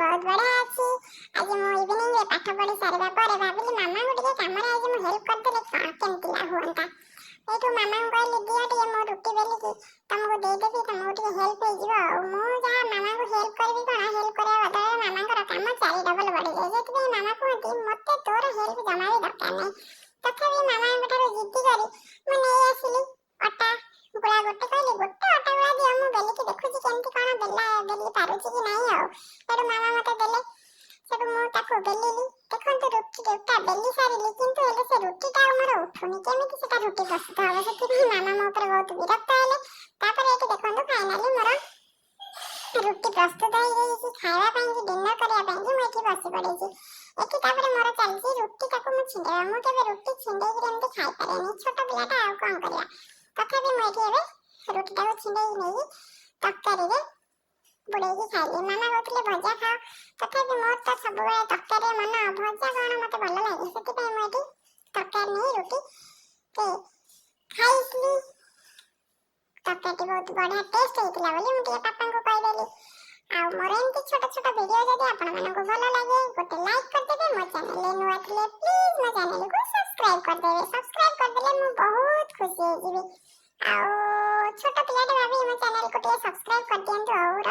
बहुत बढ़िया अच्छी आज मो इवनिंग रे पाठ पढ़ी सारिबा परे भाबिली मामा को टिके काम रे आज मो हेल्प कर देले कोन केमति ला हुंता एठो मामा को कहली दिया टिके मो रुटी बेली की तुमको दे देबी तुमको टिके हेल्प हो जीवा मो जहा मामा को हेल्प करबी कोन हेल्प करे बदले मामा को काम चारि डबल बढ़ी जाय जेति मामा कहती मते तोर हेल्प जमा भी दरकार नै तथापि मामा को जिद्दी करी मो नै आसिली अटा गुला गोटे कहली गोटे अटा गुला दियो मु बेली की देखुची केमति कोन बेली पारुची की नाही आ एडो मामा मते देले सेडो मु ताको बेलीली देखंतु रुटी बेली सारिली किंतु हेले से रुटीटा हमर उठुनी केमिति सेटा रुटी प्रस्तुत हबो सेति मामा मो ऊपर बहुत विरक्त हेले तापर एटी देखंतु फाइनली मोर रुटी प्रस्तुत हो गई कि खावा ପାଇଁ कि डिनर କରିବା ପାଇଁ कि ମୁଁ ଏଠି ବସି ପଡ଼ିଛି ଏଠି ତାପରେ ମୋର ଚାଲିଛି ରୁଟି ତାକୁ ମୁଁ ଛିଣ୍ଡେଇବା ମୁଁ କେବେ ରୁଟି ଛିଣ୍ଡେଇକି ଏମିତି ଖାଇପାରେନି ଛୋଟ ପିଲାଟା ଆଉ କ'ଣ କରିବା ତଥାପି ମୁଁ ଏଠି ଏବେ ରୁଟିଟାକୁ ଛିଣ୍ଡେଇକି ନେଇକି ତରକାରୀରେ ବୁଡ଼େଇକି ଖାଇଲି ମାମା କହୁଥିଲେ ଭଜା ଖାଅ ତଥାପି ମୋର ତ ସବୁବେଳେ ତରକାରୀରେ ମନ ଭଜା କ'ଣ ମୋତେ ଭଲ ଲାଗେ ସେଥିପାଇଁ ମୁଁ ଏଠି ତରକାରୀ ନେଇ ରୁଟି ଖାଇଥିଲି ତରକାରୀଟି ବହୁତ ବଢ଼ିଆ ଟେଷ୍ଟ ହେଇଥିଲା ବୋଲି ମୁଁ ଟିକେ ପାପାଙ୍କୁ କହିଦେଲି ଆଉ ମୋର ଏମିତି ଛୋଟ ଛୋଟ ଭିଡ଼ିଓ ଯଦି ଆପଣମାନଙ୍କୁ ଭଲ ଲାଗେ ଗୋଟେ ଲାଇକ୍ କରିଦେବେ ମୋ ଚ୍ୟାନେଲରେ ନୂଆ ଥିଲେ ପ୍ଲିଜ୍ ମୋ ଚ୍ୟାନେଲକୁ ସବସ୍କ୍ରାଇବ୍ କରିଦେବେ ସବସ୍କ୍ରାଇବ୍ କରିଦେଲେ ମୁଁ ବହୁତ ଖୁସି ହେଇଯିବି ଆଉ ଛୋଟ ପିଲାଟେ ଭାବି ମୋ ଚ୍ୟାନେଲକୁ ଟିକେ ସବସ୍କ୍ରାଇବ୍ କରିଦିଅନ୍ତୁ ଆଉ